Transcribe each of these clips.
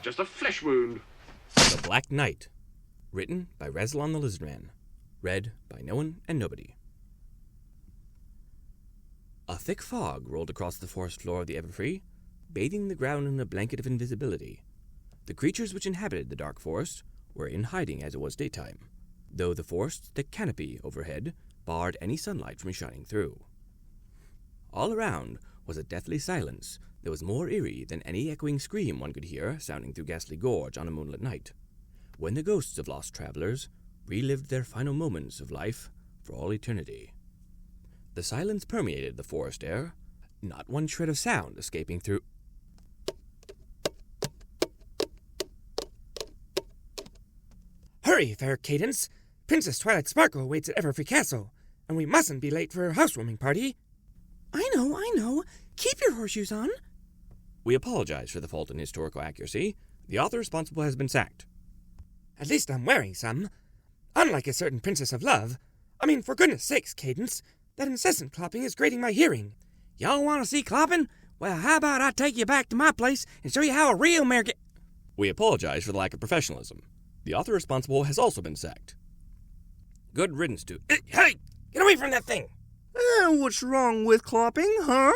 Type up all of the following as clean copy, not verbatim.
just a flesh wound. The Black Knight. Written by Rezlon the Lizardman. Read by no one and nobody. A thick fog rolled across the forest floor of the Everfree, bathing the ground in a blanket of invisibility. The creatures which inhabited the dark forest were in hiding as it was daytime, though the forest's thick canopy overhead barred any sunlight from shining through. All around was a deathly silence that was more eerie than any echoing scream one could hear sounding through Ghastly Gorge on a moonlit night, when the ghosts of lost travelers relived their final moments of life for all eternity. The silence permeated the forest air, not one shred of sound escaping through. Hurry, fair Cadence! Princess Twilight Sparkle waits at Everfree Castle, and we mustn't be late for her housewarming party. I know. Keep your horseshoes on. We apologize for the fault in historical accuracy. The author responsible has been sacked. At least I'm wearing some. Unlike a certain princess of love. I mean, for goodness sakes, Cadence, that incessant clopping is grating my hearing. Y'all want to see clopping? Well, how about I take you back to my place and show you how a real American... We apologize for the lack of professionalism. The author responsible has also been sacked. Good riddance to... Hey! Get away from that thing! What's wrong with clopping, huh?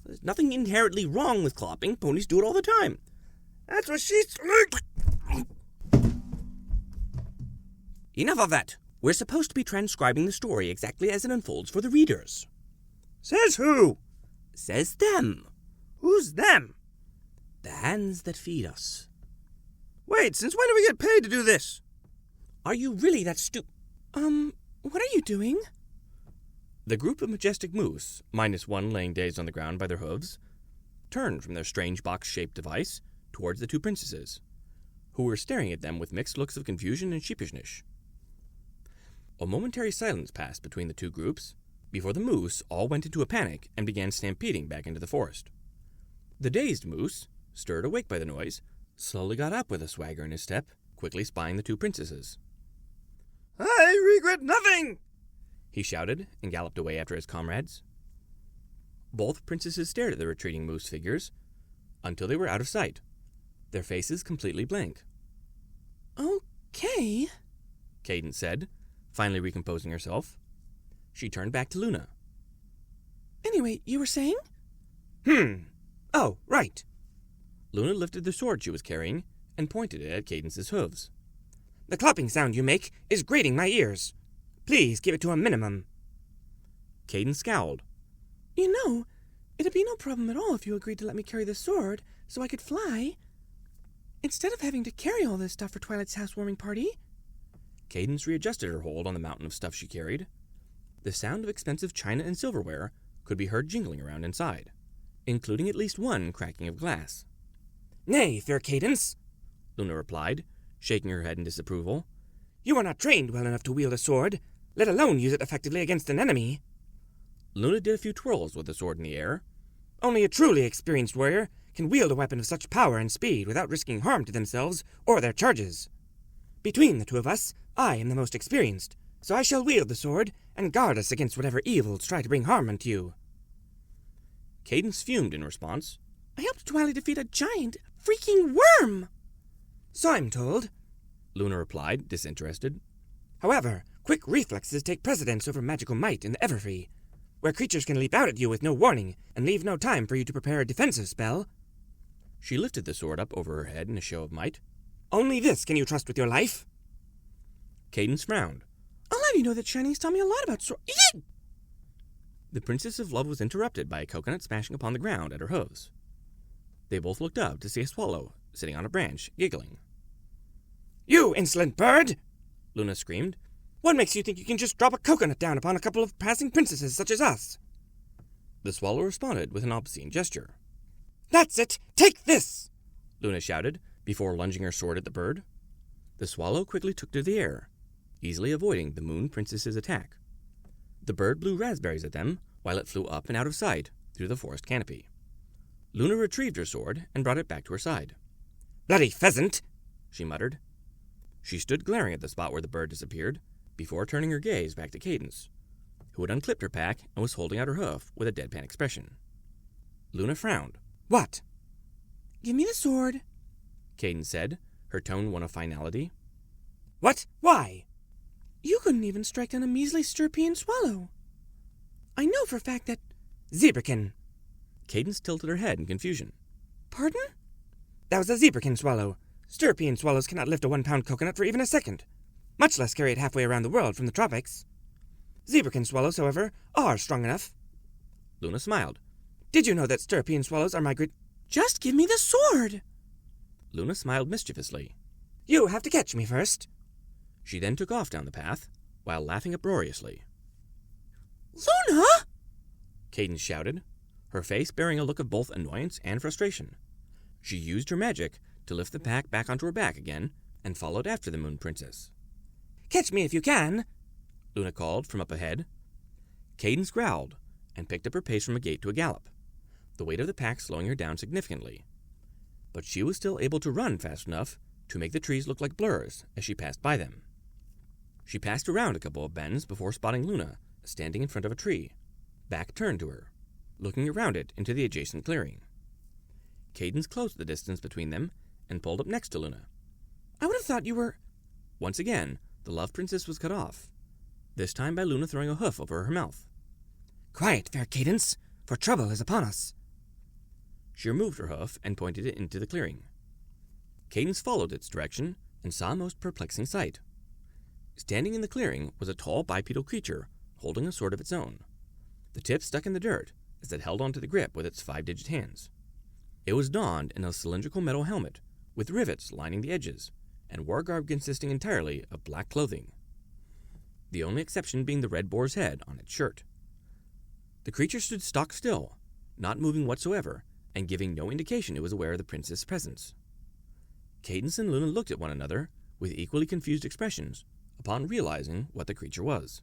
There's nothing inherently wrong with clopping. Ponies do it all the time. That's what she's... Enough of that. We're supposed to be transcribing the story exactly as it unfolds for the readers. Says who? Says them. Who's them? The hands that feed us. Wait, since when do we get paid to do this? Are you really that What are you doing? The group of majestic moose, minus one laying dazed on the ground by their hooves, turned from their strange box-shaped device towards the two princesses, who were staring at them with mixed looks of confusion and sheepishness. A momentary silence passed between the two groups before the moose all went into a panic and began stampeding back into the forest. The dazed moose, stirred awake by the noise, slowly got up with a swagger in his step, quickly spying the two princesses. I regret nothing! He shouted and galloped away after his comrades. Both princesses stared at the retreating moose figures until they were out of sight, their faces completely blank. Okay, Cadence said, finally recomposing herself. She turned back to Luna. Anyway, you were saying? Oh, right. Luna lifted the sword she was carrying and pointed it at Cadence's hooves. The clopping sound you make is grating my ears. Please keep it to a minimum. Cadence scowled. You know, it'd be no problem at all if you agreed to let me carry the sword so I could fly. Instead of having to carry all this stuff for Twilight's housewarming party. Cadence readjusted her hold on the mountain of stuff she carried. The sound of expensive china and silverware could be heard jingling around inside, including at least one cracking of glass. Nay, fair Cadence, Luna replied, shaking her head in disapproval. You are not trained well enough to wield a sword, let alone use it effectively against an enemy. Luna did a few twirls with the sword in the air. Only a truly experienced warrior can wield a weapon of such power and speed without risking harm to themselves or their charges. Between the two of us, I am the most experienced, so I shall wield the sword and guard us against whatever evils try to bring harm unto you. Cadence fumed in response. I helped Twilight defeat a giant freaking worm! So I'm told, Luna replied, disinterested. However, quick reflexes take precedence over magical might in the Everfree, where creatures can leap out at you with no warning and leave no time for you to prepare a defensive spell. She lifted the sword up over her head in a show of might. Only this can you trust with your life. Cadence frowned. I'll have you know that Chinese taught me a lot about sword. The Princess of Love was interrupted by a coconut smashing upon the ground at her hooves. They both looked up to see a swallow sitting on a branch, giggling. You insolent bird! Luna screamed. What makes you think you can just drop a coconut down upon a couple of passing princesses such as us? The swallow responded with an obscene gesture. That's it! Take this! Luna shouted, before lunging her sword at the bird. The swallow quickly took to the air, easily avoiding the moon princess's attack. The bird blew raspberries at them, while it flew up and out of sight through the forest canopy. Luna retrieved her sword and brought it back to her side. Bloody pheasant! She muttered. She stood glaring at the spot where the bird disappeared, before turning her gaze back to Cadence, who had unclipped her pack and was holding out her hoof with a deadpan expression. Luna frowned. What? Give me the sword. Cadence said, her tone one of finality. What? Why? You couldn't even strike down a measly Stirpian swallow. I know for a fact that... Zebrakin. Cadence tilted her head in confusion. Pardon? That was a zebrakin swallow. Stirpian swallows cannot lift a 1-pound coconut for even a second, much less carry it halfway around the world from the tropics. Zebrakin swallows, however, are strong enough. Luna smiled. Did you know that Stirpian swallows are Just give me the sword! Luna smiled mischievously. You have to catch me first. She then took off down the path, while laughing uproariously. Luna! Cadence shouted, her face bearing a look of both annoyance and frustration. She used her magic to lift the pack back onto her back again, and followed after the Moon Princess. Catch me if you can, Luna called from up ahead. Cadence growled, and picked up her pace from a gait to a gallop, the weight of the pack slowing her down significantly. But she was still able to run fast enough to make the trees look like blurs as she passed by them. She passed around a couple of bends before spotting Luna standing in front of a tree, back turned to her, looking around it into the adjacent clearing. Cadence closed the distance between them and pulled up next to Luna. I would have thought you were... Once again, the Love Princess was cut off, this time by Luna throwing a hoof over her mouth. Quiet, fair Cadence, for trouble is upon us. She removed her hoof and pointed it into the clearing. Cadence followed its direction and saw a most perplexing sight. Standing in the clearing was a tall bipedal creature holding a sword of its own, the tip stuck in the dirt as it held onto the grip with its 5-digit hands. It was donned in a cylindrical metal helmet with rivets lining the edges, and war garb consisting entirely of black clothing, the only exception being the red boar's head on its shirt. The creature stood stock still, not moving whatsoever, and giving no indication it was aware of the prince's presence. Cadence and Luna looked at one another with equally confused expressions upon realizing what the creature was.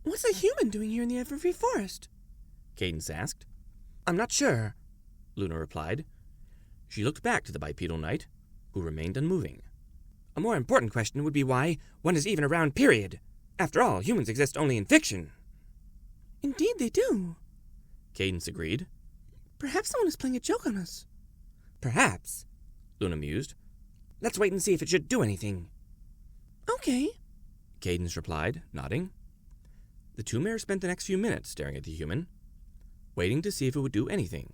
What's a human doing here in the Everfree Forest? Cadence asked. I'm not sure, Luna replied. She looked back to the bipedal knight, who remained unmoving. A more important question would be why one is even around, period. After all, humans exist only in fiction. Indeed they do. Cadence agreed. Perhaps someone is playing a joke on us. Perhaps, Luna mused. Let's wait and see if it should do anything. Okay, Cadence replied, nodding. The two mares spent the next few minutes staring at the human, waiting to see if it would do anything.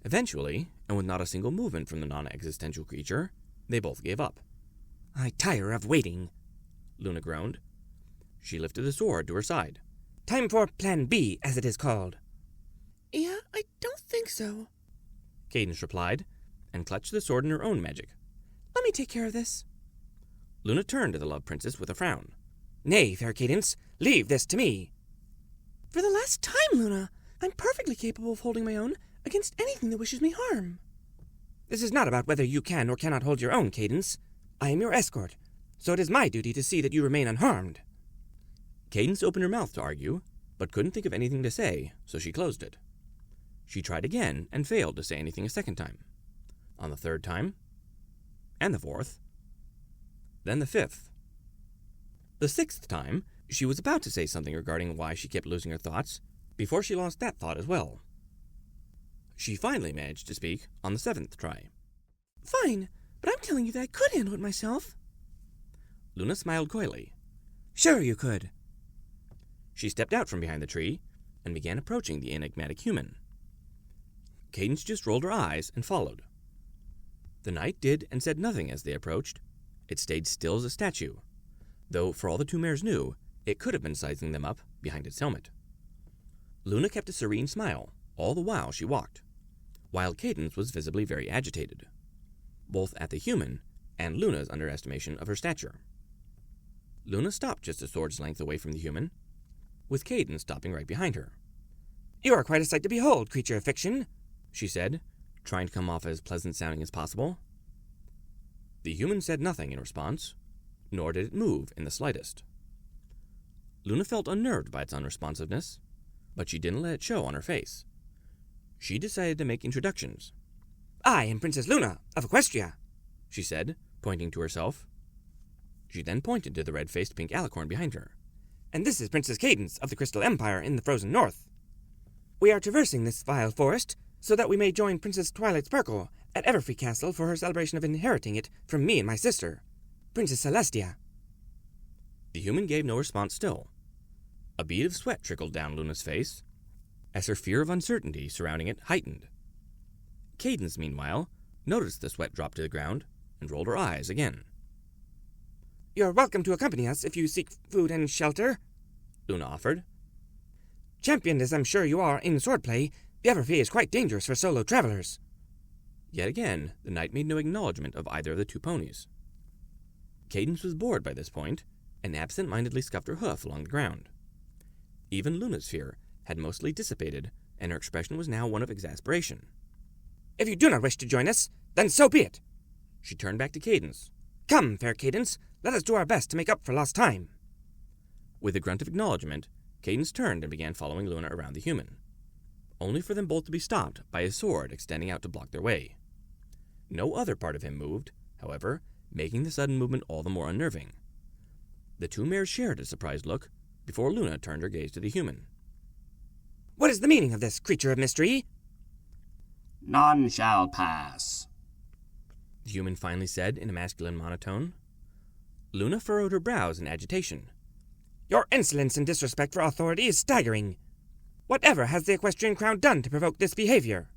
Eventually, and with not a single movement from the non-existential creature, they both gave up. I tire of waiting, Luna groaned. She lifted the sword to her side. Time for Plan B, as it is called. Yeah, I don't think so. Cadence replied, and clutched the sword in her own magic. Let me take care of this. Luna turned to the Love Princess with a frown. Nay, fair Cadence, leave this to me. For the last time, Luna, I'm perfectly capable of holding my own against anything that wishes me harm. This is not about whether you can or cannot hold your own, Cadence. I am your escort, so it is my duty to see that you remain unharmed. Cadence opened her mouth to argue, but couldn't think of anything to say, so she closed it. She tried again and failed to say anything a second time. On the third time, and the fourth, then the fifth. The sixth time, she was about to say something regarding why she kept losing her thoughts, before she lost that thought as well. She finally managed to speak on the seventh try. Fine, but I'm telling you that I could handle it myself. Luna smiled coyly. Sure you could. She stepped out from behind the tree and began approaching the enigmatic human. Cadence just rolled her eyes and followed. The knight did and said nothing as they approached. It stayed still as a statue, though for all the two mares knew, it could have been sizing them up behind its helmet. Luna kept a serene smile all the while she walked, while Cadence was visibly very agitated, both at the human and Luna's underestimation of her stature. Luna stopped just a sword's length away from the human, with Cadence stopping right behind her. You are quite a sight to behold, creature of fiction, she said, trying to come off as pleasant-sounding as possible. The human said nothing in response, nor did it move in the slightest. Luna felt unnerved by its unresponsiveness, but she didn't let it show on her face. She decided to make introductions. I am Princess Luna of Equestria, she said, pointing to herself. She then pointed to the red-faced pink alicorn behind her. And this is Princess Cadence of the Crystal Empire in the Frozen North. We are traversing this vile forest so that we may join Princess Twilight Sparkle at Everfree Castle for her celebration of inheriting it from me and my sister, Princess Celestia. The human gave no response still. A bead of sweat trickled down Luna's face, as her fear of uncertainty surrounding it heightened. Cadence, meanwhile, noticed the sweat drop to the ground and rolled her eyes again. You're welcome to accompany us if you seek food and shelter, Luna offered. Championed as I'm sure you are in swordplay, the Everfree is quite dangerous for solo travelers. Yet again, the knight made no acknowledgement of either of the two ponies. Cadence was bored by this point, and absent-mindedly scuffed her hoof along the ground. Even Luna's fear had mostly dissipated, and her expression was now one of exasperation. If you do not wish to join us, then so be it. She turned back to Cadence. Come, fair Cadence, let us do our best to make up for lost time. With a grunt of acknowledgement, Cadence turned and began following Luna around the human, only for them both to be stopped by his sword extending out to block their way. No other part of him moved, however, making the sudden movement all the more unnerving. The two mares shared a surprised look before Luna turned her gaze to the human. What is the meaning of this creature of mystery? None shall pass, The human finally said in a masculine monotone. Luna furrowed her brows in agitation. Your insolence and disrespect for authority is staggering. Whatever has the equestrian crown done to provoke this behavior?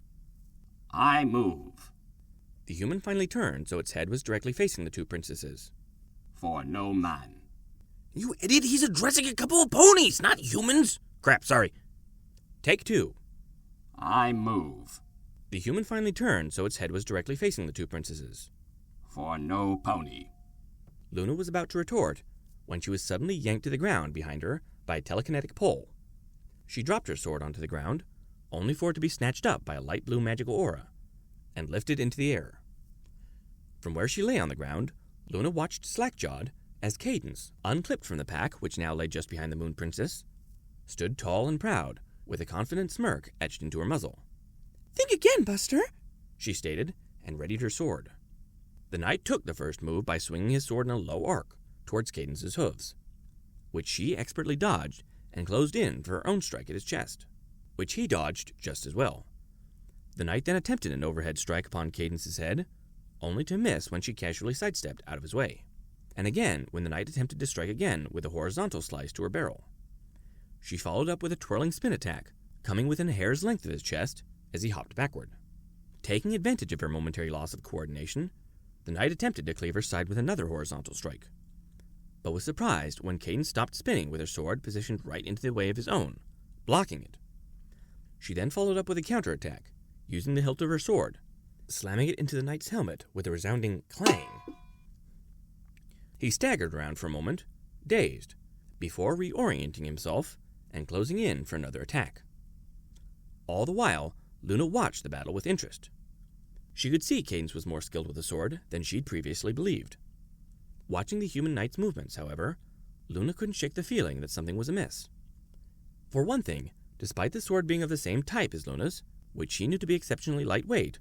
I move, The human finally turned so its head was directly facing the two princesses. for no man. You idiot, he's addressing a couple of ponies, not humans! Crap, sorry. Take two. I move, The human finally turned so its head was directly facing the two princesses. for no pony. Luna was about to retort when she was suddenly yanked to the ground behind her by a telekinetic pull. She dropped her sword onto the ground, only for it to be snatched up by a light blue magical aura, and lifted into the air. From where she lay on the ground, Luna watched slack-jawed as Cadence, unclipped from the pack which now lay just behind the Moon Princess, stood tall and proud, with a confident smirk etched into her muzzle. Think again, Buster, She stated, and readied her sword. The knight took the first move by swinging his sword in a low arc towards Cadence's hooves, which she expertly dodged and closed in for her own strike at his chest, which he dodged just as well. The knight then attempted an overhead strike upon Cadence's head, only to miss when she casually sidestepped out of his way, and again when the knight attempted to strike again with a horizontal slice to her barrel. She followed up with a twirling spin attack, coming within a hair's length of his chest as he hopped backward. Taking advantage of her momentary loss of coordination, the knight attempted to cleave her side with another horizontal strike, but was surprised when Cadence stopped spinning with her sword positioned right into the way of his own, blocking it. She then followed up with a counterattack, using the hilt of her sword, slamming it into the knight's helmet with a resounding clang. He staggered around for a moment, dazed, before reorienting himself and closing in for another attack. All the while, Luna watched the battle with interest. She could see Cadence was more skilled with the sword than she'd previously believed. Watching the human knight's movements, however, Luna couldn't shake the feeling that something was amiss. For one thing, despite the sword being of the same type as Luna's, which she knew to be exceptionally lightweight,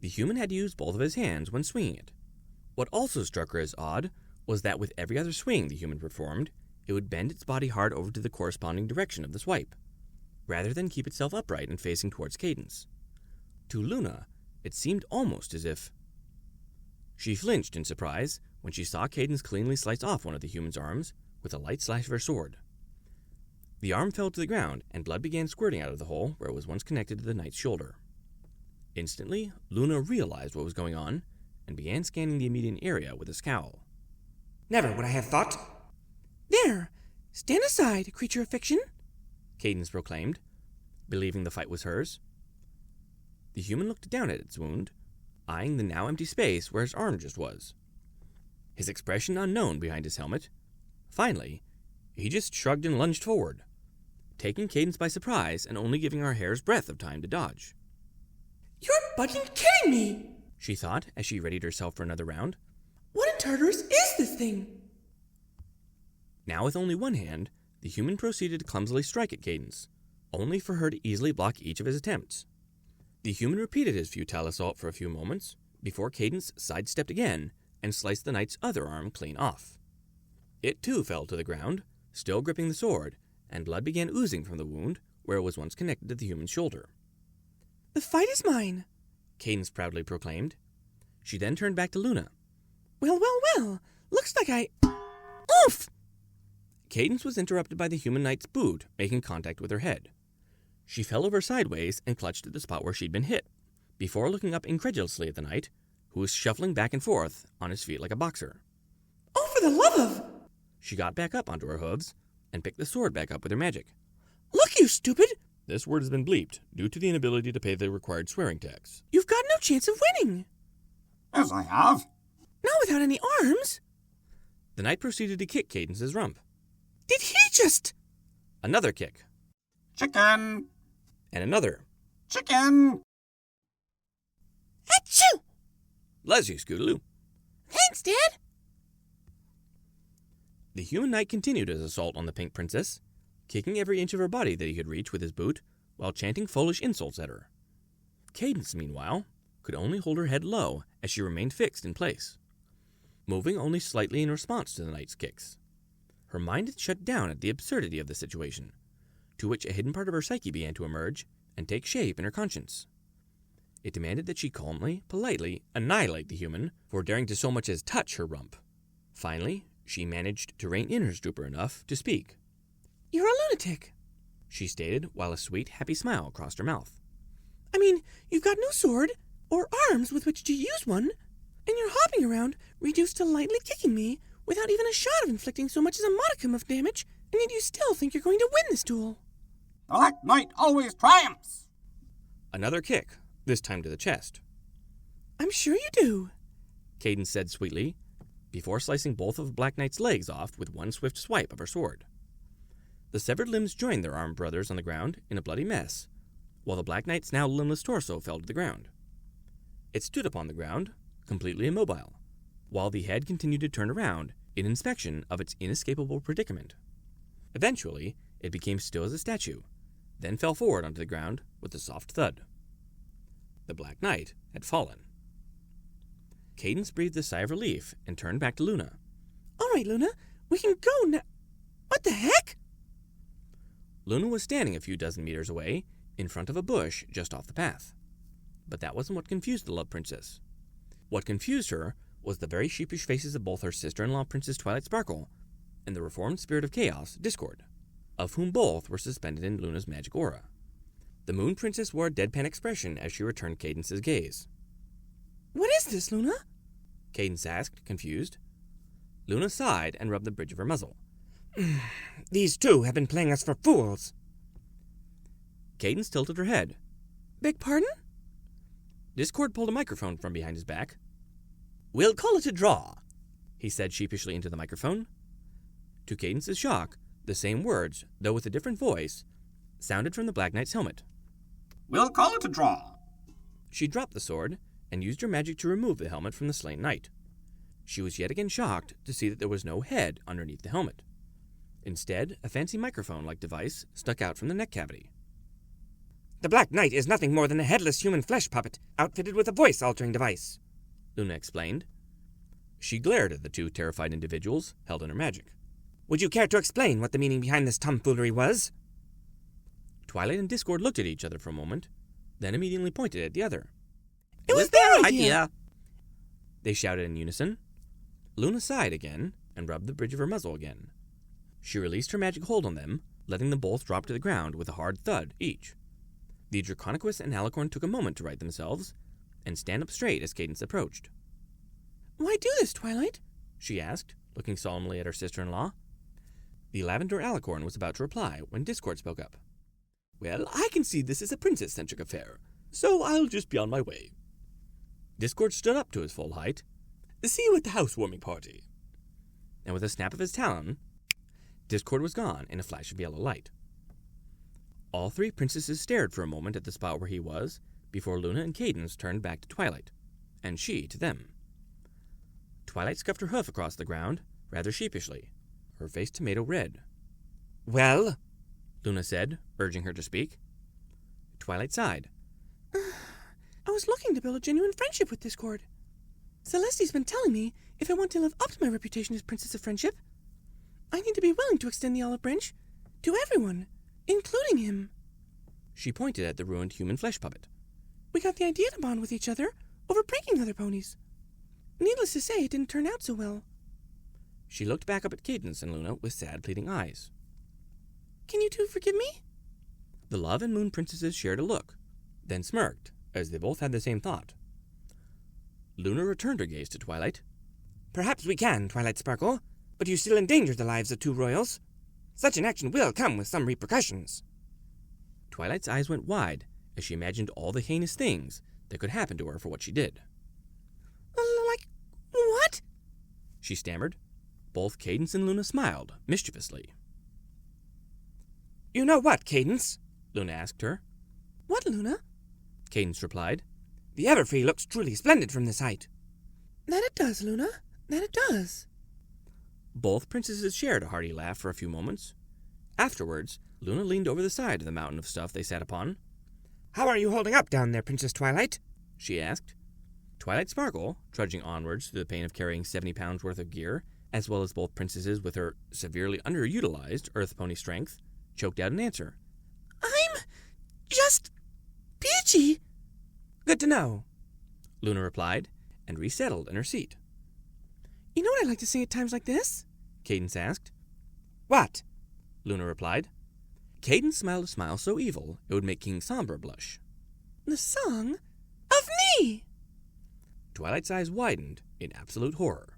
the human had to use both of his hands when swinging it. What also struck her as odd was that with every other swing the human performed, it would bend its body hard over to the corresponding direction of the swipe, rather than keep itself upright and facing towards Cadence. To Luna, it seemed almost as if... She flinched in surprise when she saw Cadence cleanly slice off one of the human's arms with a light slash of her sword. The arm fell to the ground, and blood began squirting out of the hole where it was once connected to the knight's shoulder. Instantly, Luna realized what was going on and began scanning the immediate area with a scowl. Never would I have thought. There! Stand aside, creature of fiction! Cadence proclaimed, believing the fight was hers. The human looked down at its wound, eyeing the now empty space where his arm just was, his expression unknown behind his helmet. Finally, he just shrugged and lunged forward, taking Cadence by surprise and only giving her a hair's breadth of time to dodge. You're fucking kidding me! She thought as she readied herself for another round. What in Tartarus is this thing? Now with only one hand, the human proceeded to clumsily strike at Cadence, only for her to easily block each of his attempts. The human repeated his futile assault for a few moments, before Cadence sidestepped again and sliced the knight's other arm clean off. It too fell to the ground, still gripping the sword, and blood began oozing from the wound where it was once connected to the human's shoulder. The fight is mine. Cadence proudly proclaimed. She then turned back to Luna. Well, well, well. Looks like I... Oof! Cadence was interrupted by the human knight's boot making contact with her head. She fell over sideways and clutched at the spot where she'd been hit, before looking up incredulously at the knight, who was shuffling back and forth on his feet like a boxer. Oh, for the love of... She got back up onto her hooves and picked the sword back up with her magic. Look, you stupid! This word has been bleeped due to the inability to pay the required swearing tax. You've got no chance of winning. Yes, I have. Not without any arms. The knight proceeded to kick Cadence's rump. Did he just... Another kick. Chicken! And another. Chicken! Achoo! Bless you, Scootaloo. Thanks, Dad. The human knight continued his assault on the pink princess, kicking every inch of her body that he could reach with his boot, while chanting foolish insults at her. Cadence, meanwhile, could only hold her head low as she remained fixed in place, moving only slightly in response to the knight's kicks. Her mind had shut down at the absurdity of the situation, to which a hidden part of her psyche began to emerge and take shape in her conscience. It demanded that she calmly, politely annihilate the human for daring to so much as touch her rump. Finally, she managed to rein in her stupor enough to speak. You're a lunatic, She stated while a sweet, happy smile crossed her mouth. I mean, you've got no sword or arms with which to use one, and you're hopping around, reduced to lightly kicking me, without even a shot of inflicting so much as a modicum of damage, and yet you still think you're going to win this duel. The Black Knight always triumphs! Another kick, this time to the chest. I'm sure you do. Cadence said sweetly, before slicing both of Black Knight's legs off with one swift swipe of her sword. The severed limbs joined their armed brothers on the ground in a bloody mess, while the Black Knight's now limbless torso fell to the ground. It stood upon the ground, completely immobile, while the head continued to turn around in inspection of its inescapable predicament. Eventually, it became still as a statue, then fell forward onto the ground with a soft thud. The Black Knight had fallen. Cadence breathed a sigh of relief and turned back to Luna. All right, Luna, we can go now. What the heck? Luna was standing a few dozen meters away, in front of a bush just off the path. But that wasn't what confused the love princess. What confused her was the very sheepish faces of both her sister-in-law, Princess Twilight Sparkle, and the reformed spirit of chaos, Discord, of whom both were suspended in Luna's magic aura. The Moon Princess wore a deadpan expression as she returned Cadence's gaze. What is this, Luna? Cadence asked, confused. Luna sighed and rubbed the bridge of her muzzle. These two have been playing us for fools. Cadence tilted her head. Beg pardon? Discord pulled a microphone from behind his back. "We'll call it a draw," he said sheepishly into the microphone. To Cadence's shock, the same words, though with a different voice, sounded from the Black Knight's helmet. We'll call it a draw. She dropped the sword and used her magic to remove the helmet from the slain knight. She was yet again shocked to see that there was no head underneath the helmet. Instead, a fancy microphone-like device stuck out from the neck cavity. The Black Knight is nothing more than a headless human flesh puppet outfitted with a voice-altering device, Luna explained. She glared at the two terrified individuals held in her magic. Would you care to explain what the meaning behind this tomfoolery was? Twilight and Discord looked at each other for a moment, then immediately pointed at the other. It was their idea! They shouted in unison. Luna sighed again and rubbed the bridge of her muzzle again. She released her magic hold on them, letting them both drop to the ground with a hard thud each. The Draconiquus and Alicorn took a moment to right themselves and stand up straight as Cadence approached. Why do this, Twilight? She asked, looking solemnly at her sister-in-law. The Lavender Alicorn was about to reply when Discord spoke up. "Well, I can see this is a princess-centric affair, so I'll just be on my way." Discord stood up to his full height. "See you at the housewarming party." And with a snap of his talon, Discord was gone in a flash of yellow light. All three princesses stared for a moment at the spot where he was, before Luna and Cadence turned back to Twilight, and she to them. Twilight scuffed her hoof across the ground, rather sheepishly, her face tomato red. Well? Luna said, urging her to speak. Twilight sighed. I was looking to build a genuine friendship with Discord. Celeste's been telling me if I want to live up to my reputation as Princess of Friendship, I need to be willing to extend the olive branch to everyone, including him. She pointed at the ruined human flesh puppet. We got the idea to bond with each other over pranking other ponies. Needless to say, it didn't turn out so well. She looked back up at Cadence and Luna with sad, pleading eyes. Can you two forgive me? The Love and Moon Princesses shared a look, then smirked, as they both had the same thought. Luna returned her gaze to Twilight. Perhaps we can, Twilight Sparkle, but you still endanger the lives of two royals. Such an action will come with some repercussions. Twilight's eyes went wide as she imagined all the heinous things that could happen to her for what she did. Like, what? She stammered. Both Cadence and Luna smiled, mischievously. You know what, Cadence? Luna asked her. What, Luna? Cadence replied. The Everfree looks truly splendid from this height. That it does, Luna. That it does. Both princesses shared a hearty laugh for a few moments. Afterwards, Luna leaned over the side of the mountain of stuff they sat upon. How are you holding up down there, Princess Twilight? She asked. Twilight Sparkle, trudging onwards through the pain of carrying 70 pounds worth of gear, as well as both princesses with her severely underutilized earth pony strength, choked out an answer. I'm just peachy. Good to know, Luna replied, and resettled in her seat. You know what I like to say at times like this? Cadence asked. What? Luna replied. Cadence smiled a smile so evil it would make King Sombre blush. The song of me. Twilight's eyes widened in absolute horror.